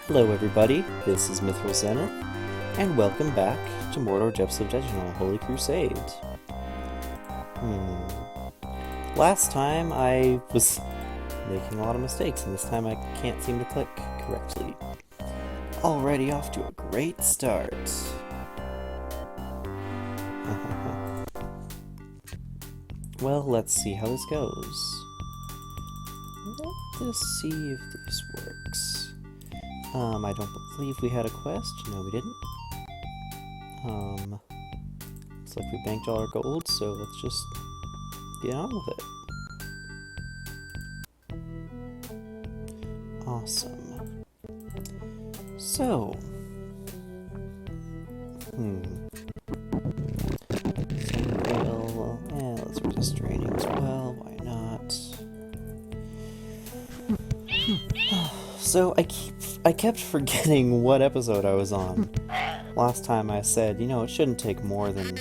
Hello everybody, this is Mithril Zenith, and welcome back to Mordor Depths of Dejenol, Holy Crusade. Last time I was making a lot of mistakes, and this time I can't seem to click correctly. Already off to a great start. Well, let's see how this goes. Let's see if this works. I don't believe we had a quest. No, we didn't. Looks like we banked all our gold, so let's just get on with it. Awesome. So, let's resist draining as well. Why not? So I kept forgetting what episode I was on. Last time I said, it shouldn't take more than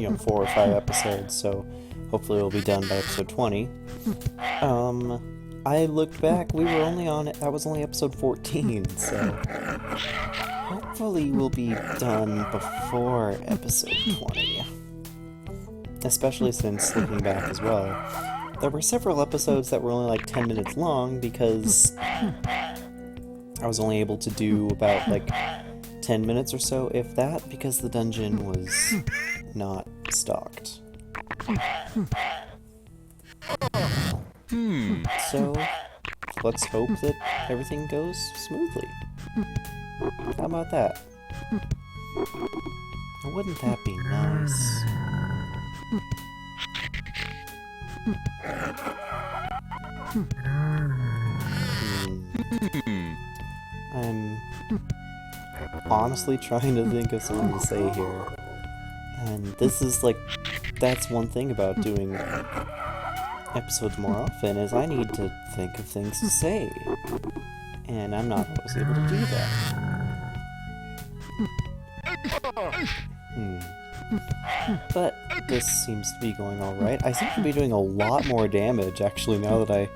4 or 5 episodes, so hopefully we'll be done by episode 20. I looked back, we were only on it, that was only episode 14, so hopefully we'll be done before episode 20. Especially since, looking back as well, there were several episodes that were only like 10 minutes long because I was only able to do about like 10 minutes or so, if that, because the dungeon was not stocked. So, let's hope that everything goes smoothly. How about that? Wouldn't that be nice? I'm honestly trying to think of something to say here. And this is like, that's one thing about doing episodes more often, is I need to think of things to say. And I'm not always able to do that. But this seems to be going alright. I seem to be doing a lot more damage, actually, now that I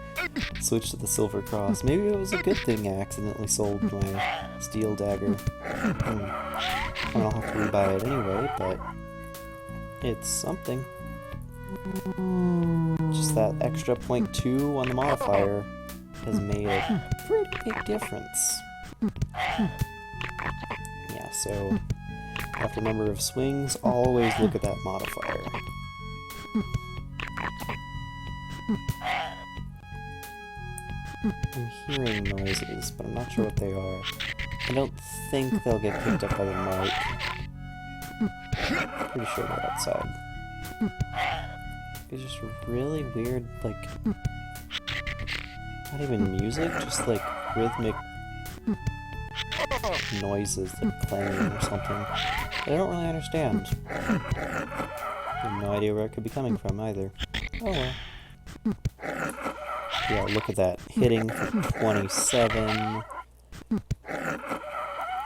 switched to the Silver Cross. Maybe it was a good thing I accidentally sold my steel dagger. I don't have to rebuy it anyway, but it's something. Just that extra 0.2 on the modifier has made a pretty big difference. Yeah, so after a number of swings, always look at that modifier. I'm hearing noises, but I'm not sure what they are. I don't think they'll get picked up by the mic. Pretty sure they're outside. It's just really weird, like, not even music, just like rhythmic noises, like clanging or something. I don't really understand. I have no idea where it could be coming from either. Oh well. Yeah, look at that. Hitting for 27.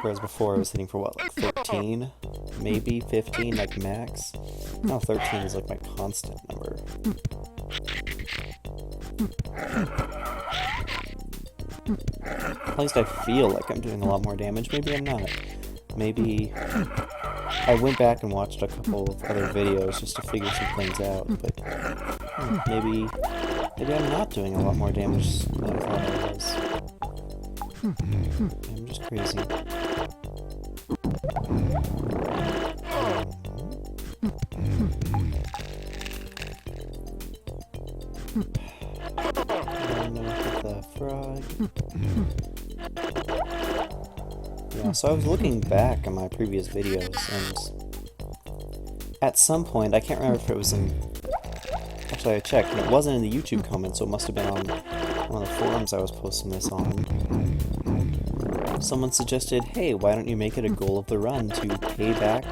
Whereas before I was hitting for what, like 13? Maybe 15, like max? Now 13 is like my constant number. At least I feel like I'm doing a lot more damage. Maybe I'm not. Maybe I went back and watched a couple of other videos just to figure some things out, but maybe I'm not doing a lot more damage than I thought I was. I'm just crazy. The frog. Yeah, so I was looking back at my previous videos, and at some point, I can't remember if it was in... Actually, I checked, and it wasn't in the YouTube comments, so it must have been on one of the forums I was posting this on. Someone suggested, hey, why don't you make it a goal of the run to pay back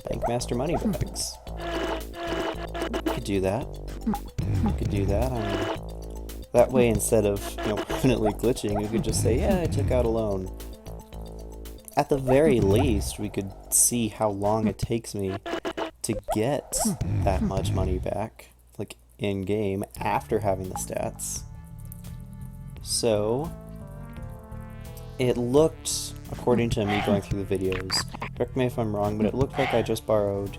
Bankmaster moneybags? You could do that. You could do that. I mean, that way, instead of, permanently glitching, you could just say, yeah, I took out a loan. At the very least, we could see how long it takes me to get that much money back, like, in-game, after having the stats. So, it looked, according to me going through the videos, correct me if I'm wrong, but it looked like I just borrowed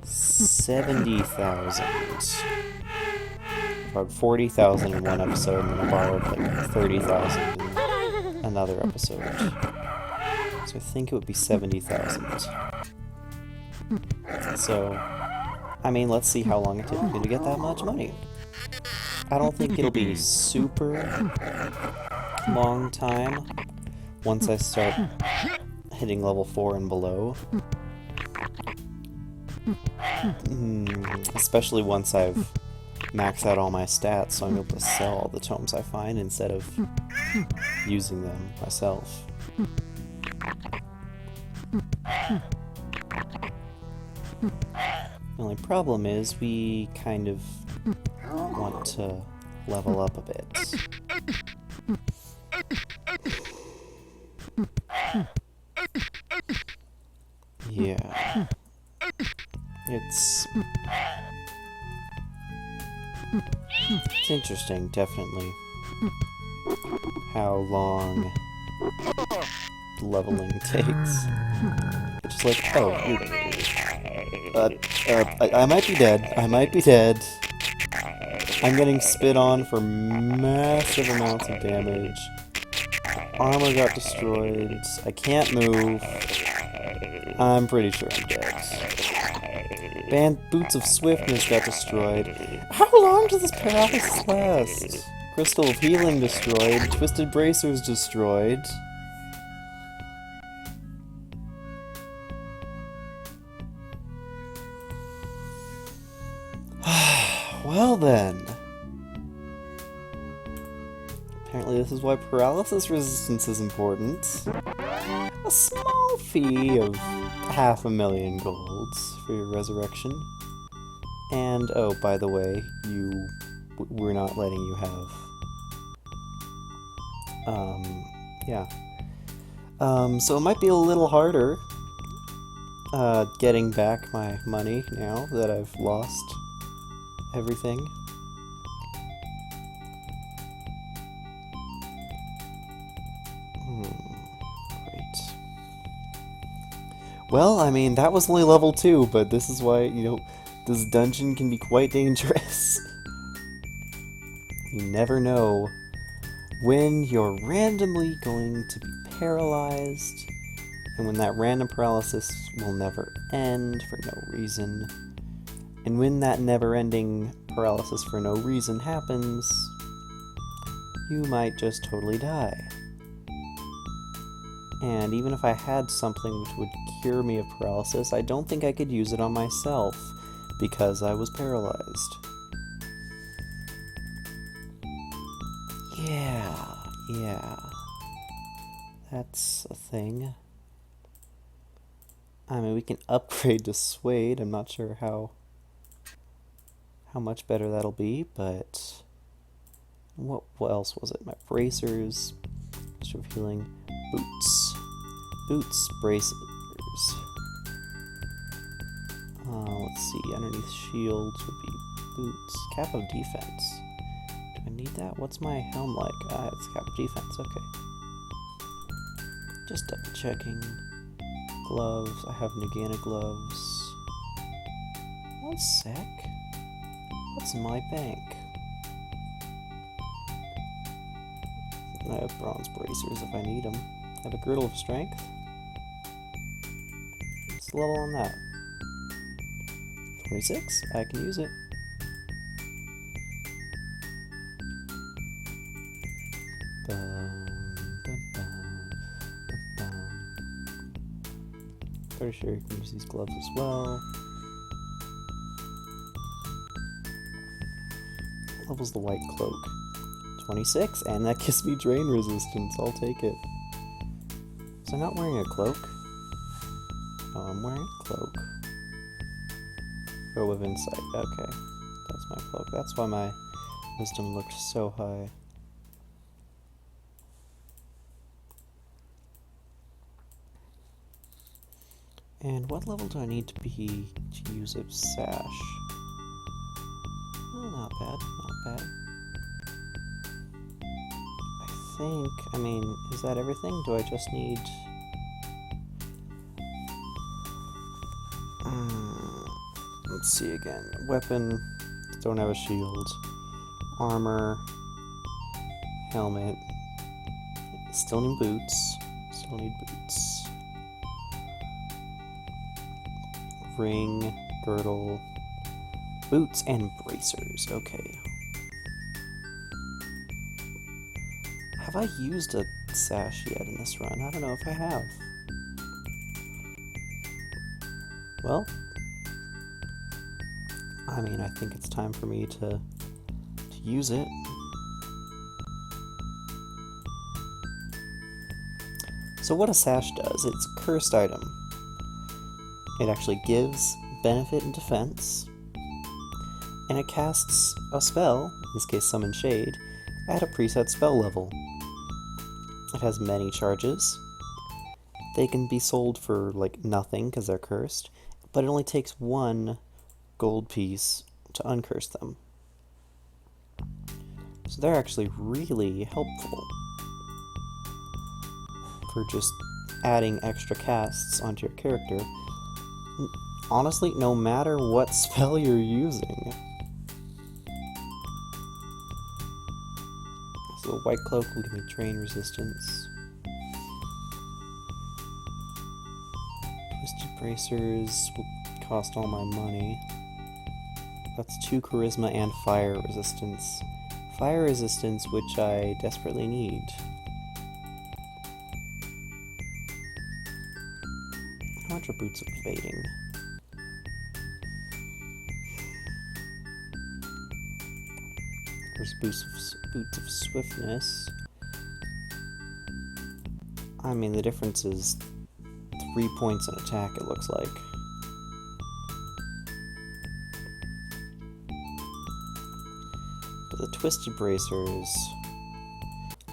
70,000. I borrowed 40,000 in one episode, and then I borrowed like 30,000 in another episode. So I think it would be 70,000. So, I mean, let's see how long it takes me to get that much money. I don't think it'll be super long time once I start hitting level 4 and below. Especially once I've maxed out all my stats, so I'm able to sell all the tomes I find instead of using them myself. The only problem is we kind of want to level up a bit. Yeah. It's interesting, definitely, how long leveling takes. It's just like, oh, I might be dead. I might be dead. I'm getting spit on for massive amounts of damage. Armor got destroyed. I can't move. I'm pretty sure I'm dead. Boots of Swiftness got destroyed. How long does this paralysis last? Crystal of Healing destroyed. Twisted Bracers destroyed. Well then. Apparently this is why paralysis resistance is important. A small fee of 500,000 golds for your resurrection. And, oh, by the way, we're not letting you have... yeah. So it might be a little harder, getting back my money now that I've lost everything. Great. Well, I mean, that was only level 2, but this is why, you know, this dungeon can be quite dangerous. You never know when you're randomly going to be paralyzed, and when that random paralysis will never end for no reason. And when that never-ending paralysis for no reason happens, you might just totally die. And even if I had something which would cure me of paralysis, I don't think I could use it on myself, because I was paralyzed. Yeah. That's a thing. I mean, we can upgrade to Suede. I'm not sure how much better that'll be, but what else was it? My bracers, of healing, boots, bracers. Let's see, underneath shields would be boots, cap of defense. Do I need that? What's my helm like? It's cap of defense, okay. Just double checking. Gloves, I have Nagana gloves. One sec. What's in my bank? I have bronze bracers if I need them. I have a girdle of strength. What's the level on that? 26? I can use it. Pretty sure you can use these gloves as well. What level's the white cloak? 26, and that gives me drain resistance. I'll take it. So I'm not wearing a cloak. Oh, I'm wearing a cloak. Robe of Insight. Okay, that's my cloak. That's why my wisdom looked so high. And what level do I need to be to use a sash? Oh, not bad, not bad. I think, I mean, is that everything? Do I just need... let's see again. Weapon, don't have a shield. Armor, helmet, still need boots. Still need boots. Ring, girdle, boots, and bracers. Okay. Have I used a sash yet in this run? I don't know if I have. Well, I mean, I think it's time for me to use it. So what a sash does, it's a cursed item. It actually gives benefit and defense, and it casts a spell, in this case Summon Shade, at a preset spell level. It has many charges. They can be sold for like nothing because they're cursed, but it only takes 1 gold piece to uncurse them. So they're actually really helpful for just adding extra casts onto your character. Honestly, no matter what spell you're using. So the White Cloak will give me drain resistance. Twisted Bracers will cost all my money. That's 2 charisma and fire resistance. Fire resistance, which I desperately need. How much are Boots of Evading? There's Boots of Swiftness. I mean, the difference is 3 points in attack, it looks like. But the Twisted Bracers...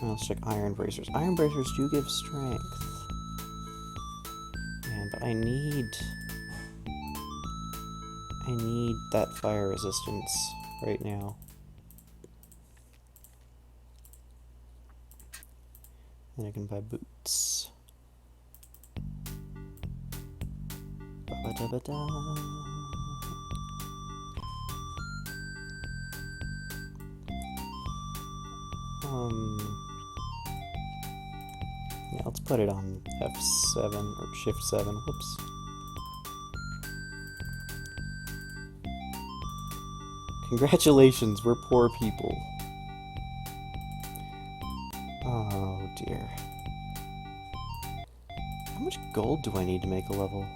Well, let's check Iron Bracers. Iron Bracers do give strength. Man, but I need that fire resistance right now. And I can buy boots. Ba-ba-da-ba-da. Yeah, let's put it on F7 or Shift 7. Whoops. Congratulations, we're poor people. Oh dear. How much gold do I need to make a level?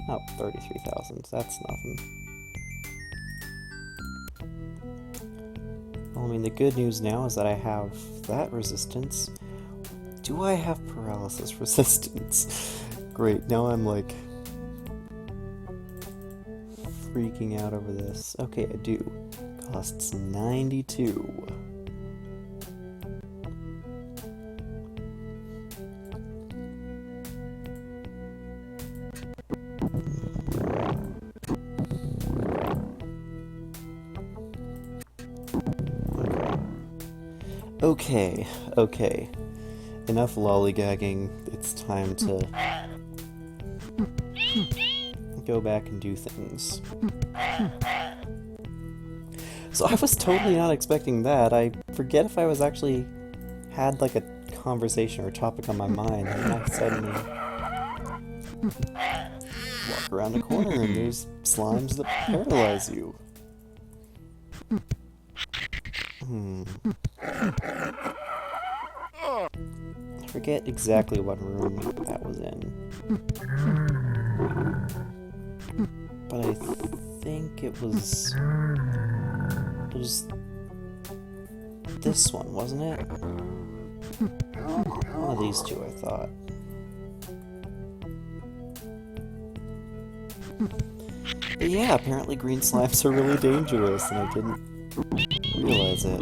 Oh, 33,000. That's nothing. Well, I mean, the good news now is that I have that resistance. Do I have paralysis resistance? Great, now I'm like freaking out over this. Okay, I do. Costs 92. Okay. Enough lollygagging. It's time to go back and do things. So I was totally not expecting that. I forget if I was actually had like a conversation or topic on my mind, and then I suddenly walk around a corner and there's slimes that paralyze you. I forget exactly what room that was in. But I think it was this one, wasn't it? One of these two, I thought. But yeah, apparently green slimes are really dangerous, and I didn't realize it.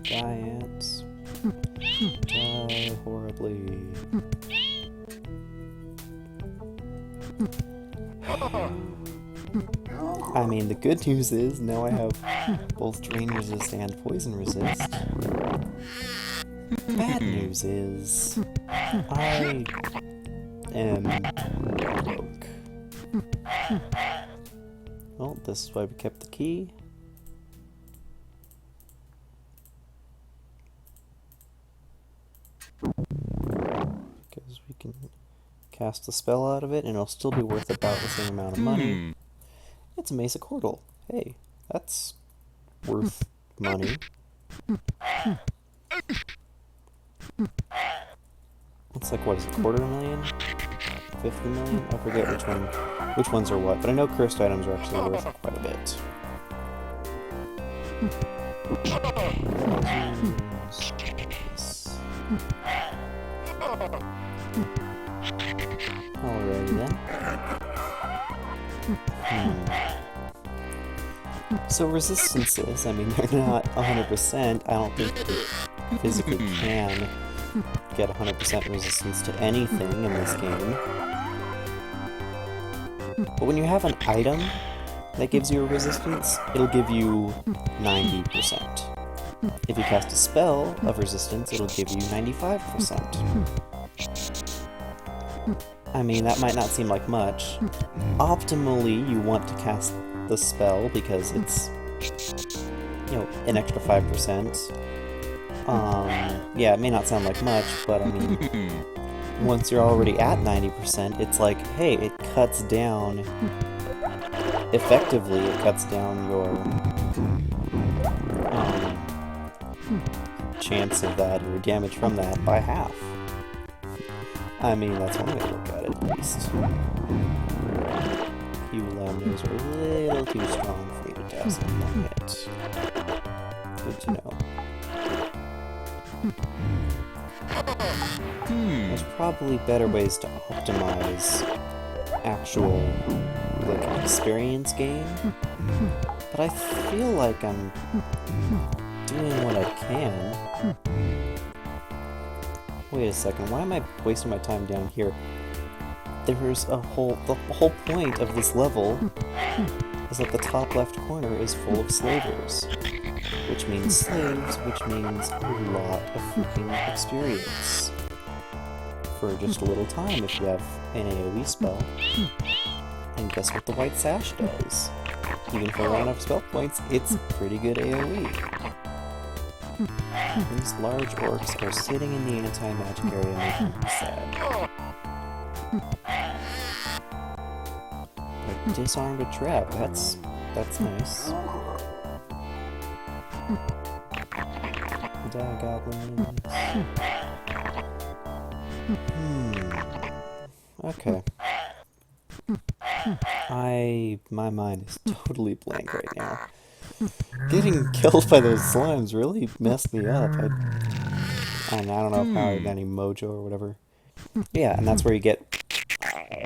Die, ants. Die horribly. I mean, the good news is now I have both drain resist and poison resist. Bad news is I am broke. Well, this is why we kept the key. Because we can cast the spell out of it and it'll still be worth about the same amount of money. It's a Mace of Cordal. Hey, that's worth money. It's like, what is it, $250,000? 50 million? I forget which ones are what, but I know cursed items are actually worth quite a bit. Alrighty then. So resistances, I mean, they're not 100%. I don't think you physically can get 100% resistance to anything in this game. But when you have an item that gives you a resistance, it'll give you 90%. If you cast a spell of resistance, it'll give you 95%. I mean, that might not seem like much. Optimally, you want to cast the spell because it's, you know, an extra 5%. Yeah, it may not sound like much, but I mean, once you're already at 90%, it's like, hey, it cuts down, effectively, it cuts down your chance of that, or damage from that, by half. I mean, that's one way to look at it, at least. You lemons are a little too strong for you to dazzle one hit. Good to know. There's probably better ways to optimize actual, like, experience gain, but I feel like I'm doing what I can. Wait a second, why am I wasting my time down here? There's the whole point of this level is that the top left corner is full of slavers. Which means slaves, which means a lot of freaking experience. For just a little time if you have an AoE spell. And guess what the White Sash does? Even if I run enough spell points, it's pretty good AoE. These large orcs are sitting in the anti-magic area making me sad. I disarmed a trap, that's nice. Die, goblins. Okay. My mind is totally blank right now. Getting killed by those slimes really messed me up. I don't know if I had any mojo or whatever. Yeah, and that's where you get...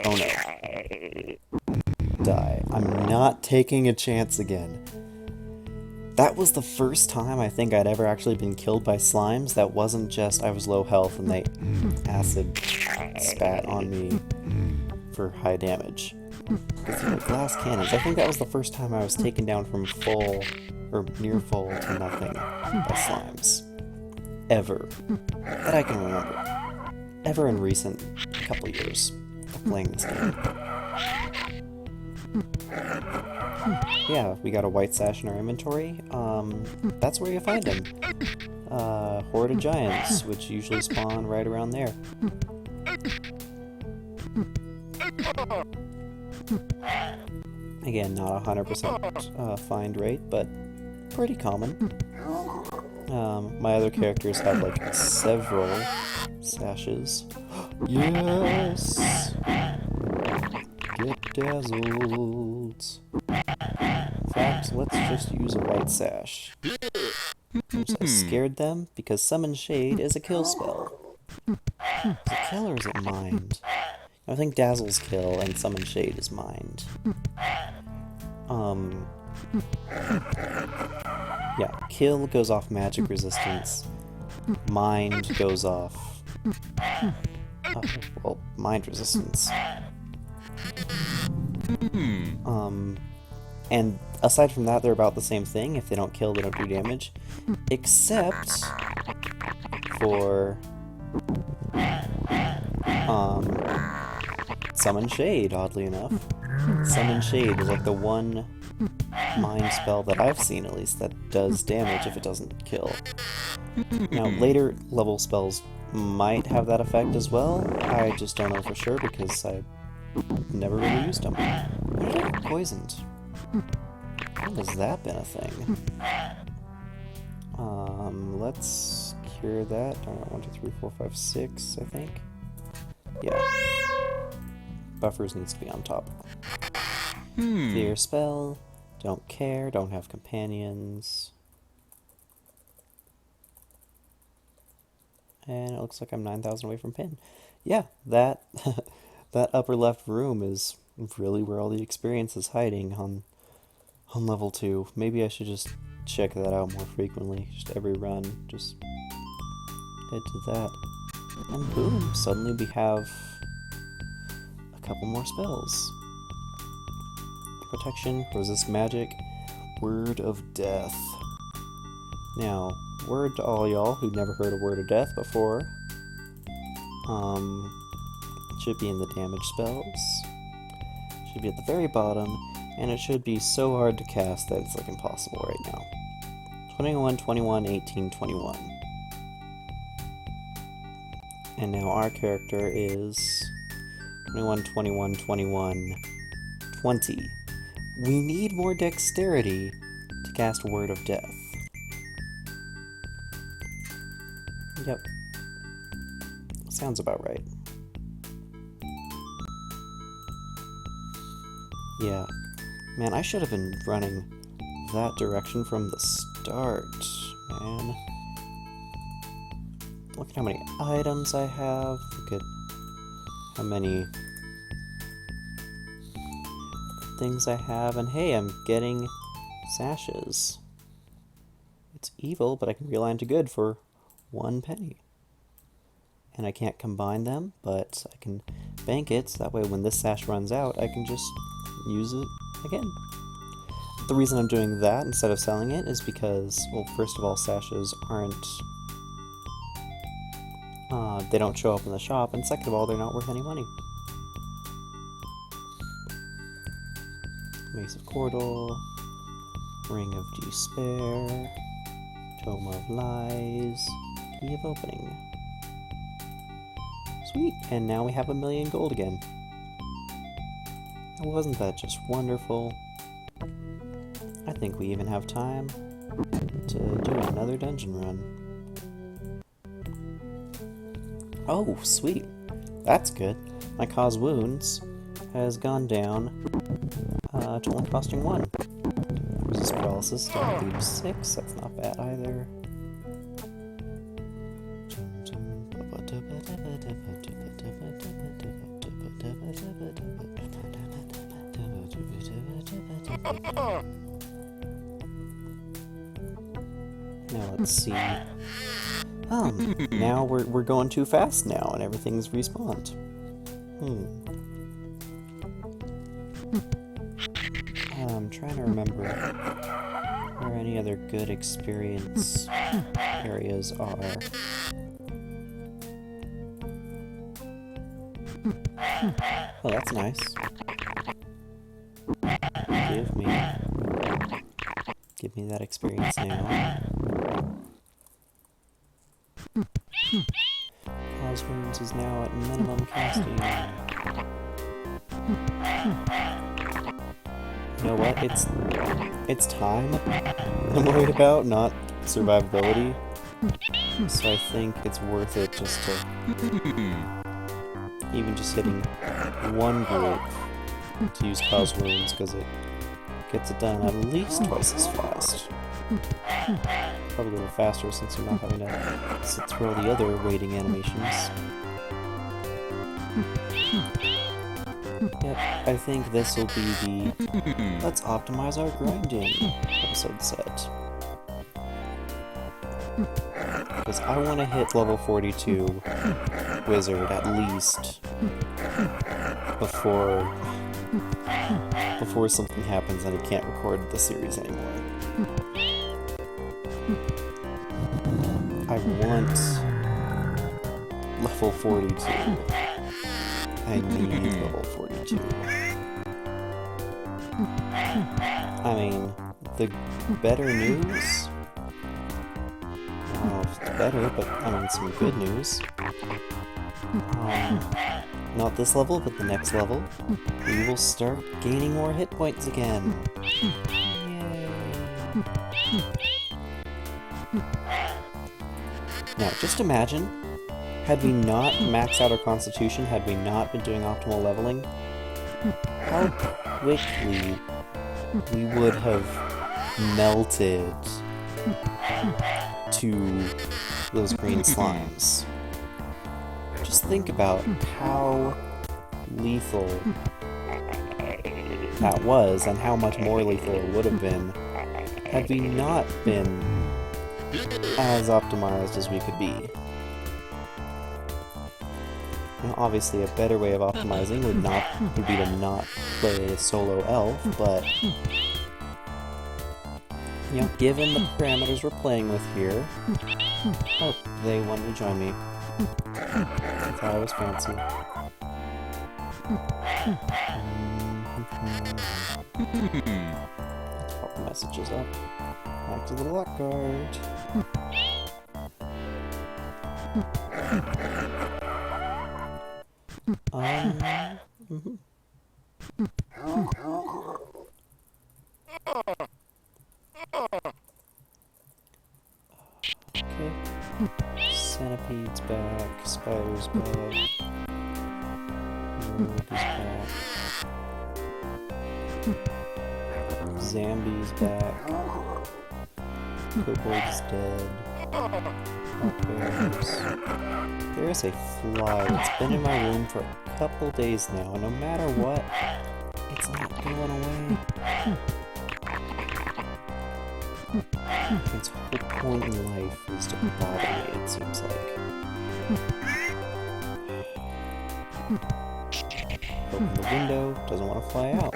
Oh no. Die. I'm not taking a chance again. That was the first time I think I'd ever actually been killed by slimes that wasn't just I was low health and they acid spat on me for high damage. Because they were glass cannons. I think that was the first time I was taken down from full, or near full, to nothing by slimes. Ever. That I can remember. Ever in recent couple years of playing this game. Yeah, we got a White Sash in our inventory. That's where you find them. Horde of Giants, which usually spawn right around there. Again, not 100% find rate, but pretty common. My other characters have like several sashes. Yes! Get dazzled. In fact, let's just use a White Sash. Oops, I scared them because Summon Shade is a kill spell. Is it kill or is it mind? I think Dazzle's kill and Summon Shade is mind. Yeah, kill goes off magic resistance. Mind goes off... well, mind resistance. And aside from that, they're about the same thing. If they don't kill, they don't do damage. Except for Summon Shade, oddly enough. Summon Shade is like the one mind spell that I've seen, at least, that does damage if it doesn't kill. Now, later level spells might have that effect as well. I just don't know for sure because I never really used them. When did I get poisoned? When has that been a thing? Let's cure that. I don't know, 1, 2, 3, 4, 5, 6, I think. Yeah. Buffers needs to be on top. Fear spell. Don't care. Don't have companions. And it looks like I'm 9,000 away from pin. Yeah, that that upper left room is really where all the experience is hiding on level 2. Maybe I should just check that out more frequently. Just every run, just head to that. And boom, suddenly we have a couple more spells. Protection, resist magic, word of death. Now, word to all y'all who never heard a word of death before. Should be in the damage spells. Should be at the very bottom, and it should be so hard to cast that it's like impossible right now. 21, 21, 18, 21. And now our character is 21, 21, 21, 20. We need more dexterity to cast Word of Death. Yep. Sounds about right. Yeah. Man, I should have been running that direction from the start, man. Look at how many items I have. Look at how many things I have. And hey, I'm getting sashes. It's evil, but I can realign to good for 1 penny. And I can't combine them, but I can bank it, so that way when this sash runs out, I can just use it again. The reason I'm doing that instead of selling it is because, well, first of all, sashes aren't... they don't show up in the shop, and second of all, they're not worth any money. Mace of Cordal, Ring of Despair, Tome of Lies, Key of Opening. Sweet, and now we have 1,000,000 gold again. Wasn't that just wonderful? I think we even have time to do another dungeon run. Oh, sweet. That's good. My cause wounds has gone down to only costing 1. Resist paralysis, don't leave 6. That's not bad either. Now let's see. Now we're going too fast now, and everything's respawned. I'm trying to remember where any other good experience areas are. Oh, that's nice. Give me that experience now. Cause wounds is now at minimum casting. You know what? It's time I'm worried about, not survivability. So I think it's worth it just to even just hitting 1 group to use cause wounds, because it gets it done at least twice as fast. Probably a little faster since you're not having to sit through all the other waiting animations. Yep, I think this will be the let's optimize our grinding episode set. Because I want to hit level 42 wizard at least before before something happens and I can't record the series anymore. I want level 42. I need level 42. I mean, the better news... I don't know if it's better, but I mean, some good news. Not this level, but the next level, we will start gaining more hit points again. Yay. Now, just imagine, had we not maxed out our constitution, had we not been doing optimal leveling, how quickly we would have melted to those green slimes. Just think about how lethal that was, and how much more lethal it would have been had we not been as optimized as we could be. And obviously a better way of optimizing would be to not play a solo elf, but you know, given the parameters we're playing with here... Oh, they wanted to join me. I thought I was fancy. Let's pop the messages up. Back to the black card. Okay. Centipede's back, spider's back, rogue is back, Zambi's back, kobold's dead, there is a fly that's been in my room for a couple days now, and no matter what, it's not going away. Its whole point in life is to bother me, it seems like. Open the window, doesn't want to fly out.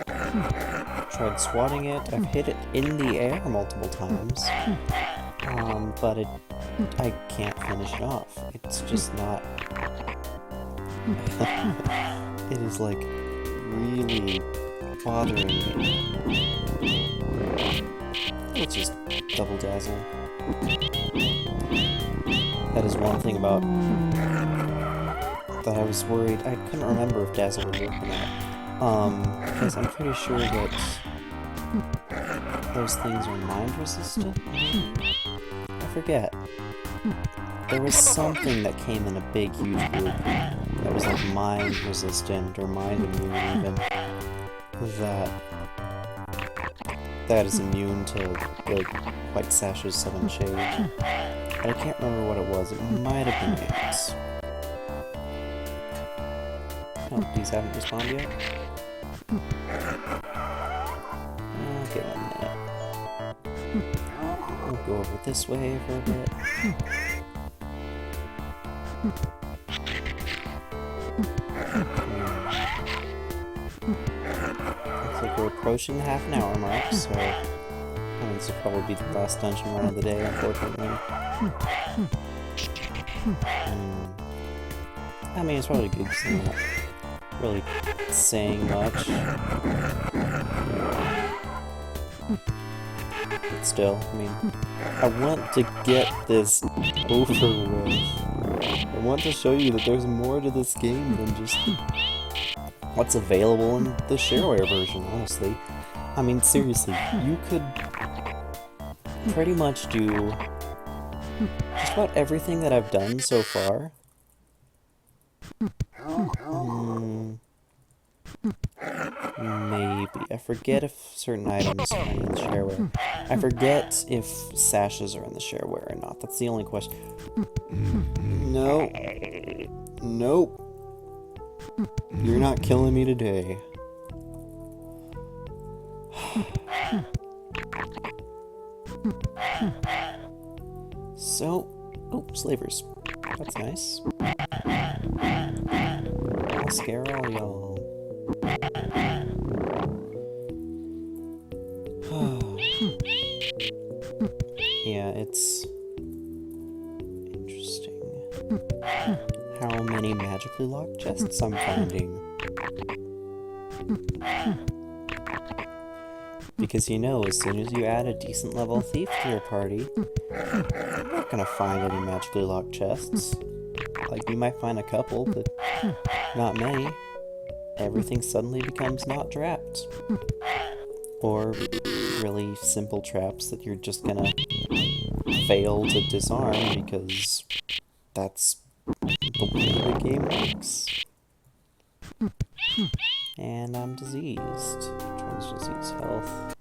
Tried swatting it, I've hit it in the air multiple times. But I can't finish it off. It's just not... It is like really bothering me. Let's just double dazzle. That is one thing about that I was worried. I couldn't remember if dazzle would work or not. Because I'm pretty sure that those things are mind resistant. I forget. There was something that came in a big, huge group that was like mind resistant or mind immune even. That is immune to the white sashes 7 shade. But I can't remember what it was. It might have been ants. Oh, these haven't responded yet? Okay, 1 minute. We'll go over this way for a bit. Looks like we're approaching the half-an-hour mark, so this will probably be the last dungeon run of the day, unfortunately. I mean, it's probably good because I'm not really saying much. But still, I mean, I want to get this over with. I want to show you that there's more to this game than just what's available in the shareware version, honestly. I mean, seriously, you could pretty much do just about everything that I've done so far. Maybe. I forget if certain items are in the shareware. I forget if sashes are in the shareware or not. That's the only question. No. Nope. You're not killing me today. So, oh, slavers. That's nice. I'll scare all y'all. Yeah, it's interesting how many magically locked chests I'm finding. Because you know, as soon as you add a decent level thief to your party, you're not gonna find any magically locked chests. Like, you might find a couple, but not many. Everything suddenly becomes not trapped. Or really simple traps that you're just gonna fail to disarm because that's the way the game works. And I'm diseased. Which one's disease? Health.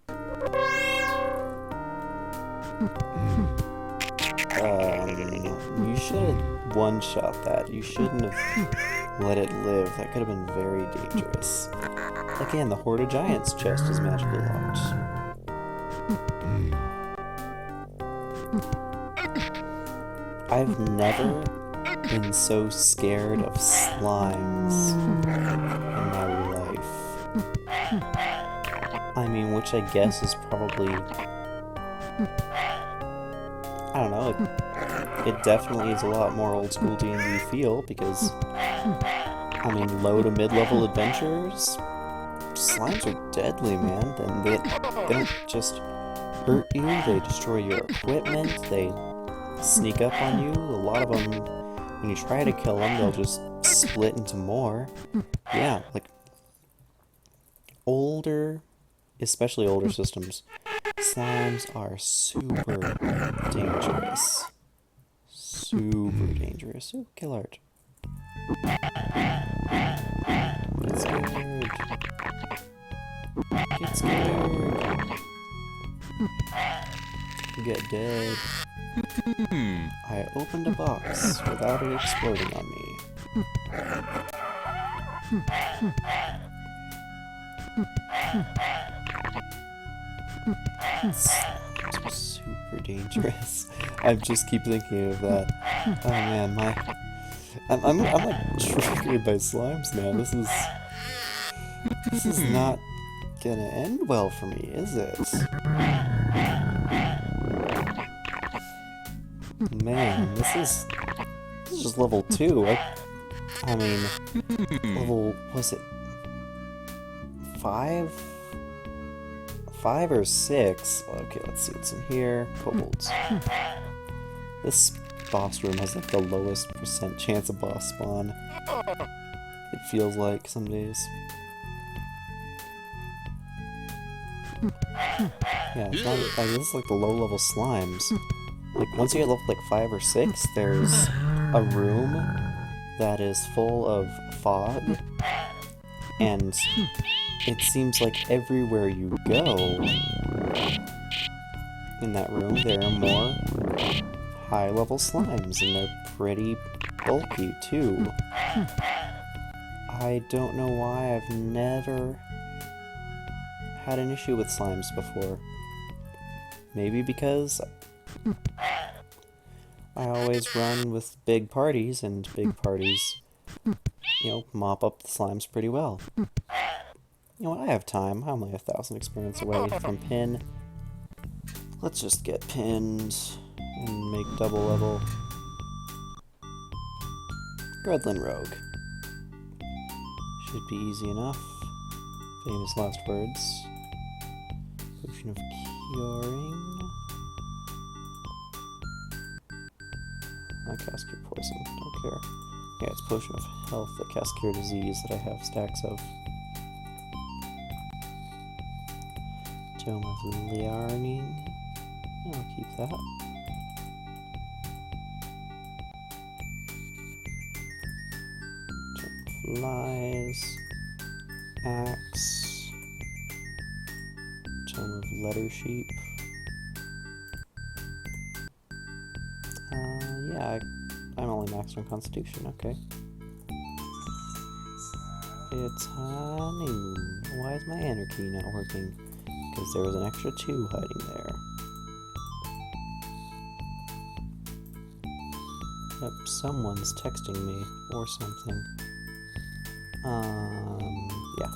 You should have one-shot that. You shouldn't have let it live. That could have been very dangerous. Again, the Horde of Giants chest is magically locked. I've never been so scared of slimes in my life. I mean, which I guess is probably... I don't know, it definitely is a lot more old school D&D feel, because, I mean, low to mid-level adventures, slimes are deadly, man, and they don't just hurt you, they destroy your equipment, they sneak up on you. A lot of them, when you try to kill them, they'll just split into more. Yeah, like, especially older systems, slimes are super dangerous. Super dangerous. Ooh, kill art. Get scared. Get scared. Get dead. I opened a box without it exploding on me. It's super dangerous. I just keep thinking of that. Oh man, I'm like triggered by slimes now. This is not gonna end well for me, is it? Man, this is just level 2. I mean, level, was it 5? 5 or 6? Okay, let's see what's in here. Kobolds. This boss room has like the lowest % chance of boss spawn. It feels like some days. Yeah, it's not, like, this is like the low level slimes. Like, once you get level like 5 or 6, there's a room that is full of fog, and it seems like everywhere you go in that room, there are more high-level slimes, and they're pretty bulky, too. I don't know why I've never had an issue with slimes before. Maybe because I always run with big parties, and big parties, you know, mop up the slimes pretty well. You know what, I have time. I'm only 1,000 experience away from pin. Let's just get pinned and make double level. Gredlin Rogue. Should be easy enough. Famous last words. Potion of Curing. I cast Cure Poison, don't care. Yeah, it's Potion of Health that casts Cure Disease that I have stacks of. Tome of Liarning. I'll keep that. Tome of Lies. Axe. Tome of Letter Sheep. Yeah, I'm only maxed on Constitution, okay. It's high noon. Why is my enter key not working? Because there was an extra 2 hiding there. Yep, someone's texting me, or something. Yeah.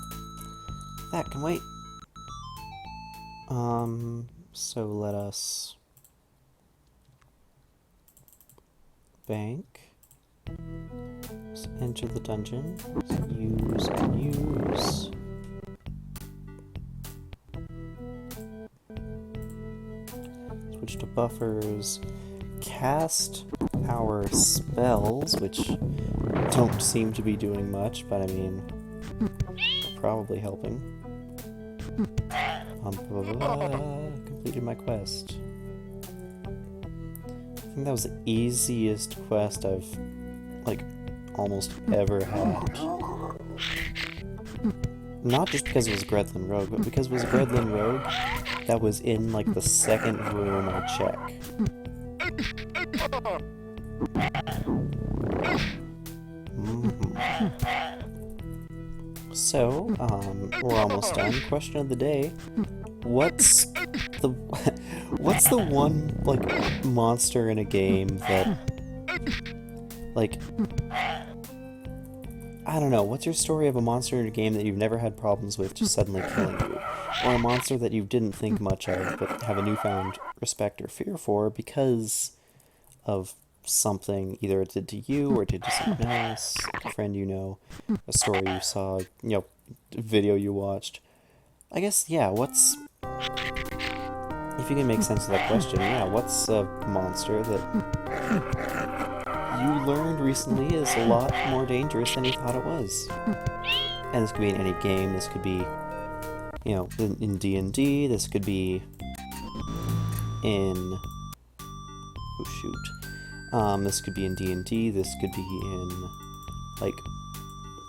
That can wait. So let us bank. Let's enter the dungeon. Use and use. Switch to buffers. Cast our spells, which don't seem to be doing much, but I mean, probably helping. Completed my quest. I think that was the easiest quest I've, like, almost ever had. Not just because it was Gredlin Rogue, but because it was Gredlin Rogue that was in, like, the second room I check. So, we're almost done. Question of the day. What's the one, like, monster in a game that, like, I don't know, what's your story of a monster in a game that you've never had problems with just suddenly killing you? Or a monster that you didn't think much of, but have a newfound respect or fear for because of something either it did to you or it did to someone else, like a friend you know, a story you saw, you know, a video you watched. I guess, yeah, what's... If you can make sense of that question, yeah, what's a monster that you learned recently is a lot more dangerous than you thought it was? And this could be in any game, this could be, you know, in D&D, this could be in... Oh, shoot. This could be in D&D, this could be in, like,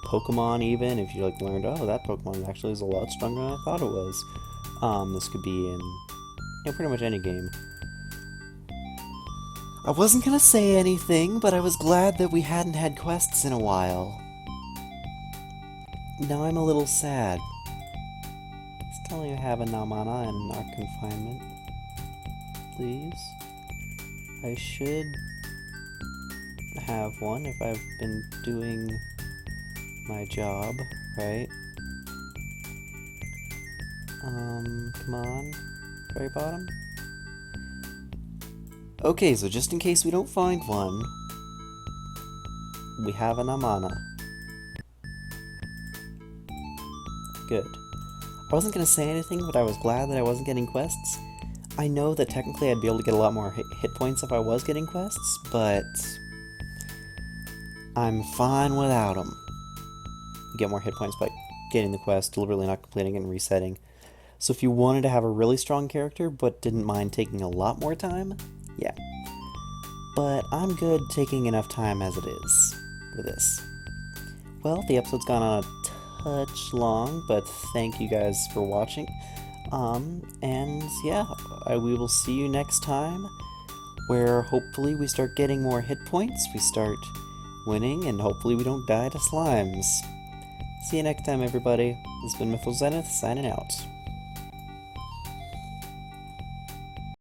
Pokemon even, if you, like, learned, oh, that Pokemon actually is a lot stronger than I thought it was. This could be in, you know, pretty much any game. I wasn't gonna say anything, but I was glad that we hadn't had quests in a while. Now I'm a little sad. Still you have a Namana in our confinement. Please. I should have one if I've been doing my job, right? Come on. Very bottom? Okay, so just in case we don't find one, we have an Amana. Good. I wasn't gonna say anything, but I was glad that I wasn't getting quests. I know that technically I'd be able to get a lot more hit points if I was getting quests, but I'm fine without them. You get more hit points by getting the quest, deliberately not completing it and resetting. So if you wanted to have a really strong character, but didn't mind taking a lot more time, yeah. But I'm good taking enough time as it is for this. Well, the episode's gone on a touch long, but thank you guys for watching. And yeah, we will see you next time, where hopefully we start getting more hit points, we start winning, and hopefully we don't die to slimes. See you next time, everybody. This has been Mythal Zenith, signing out.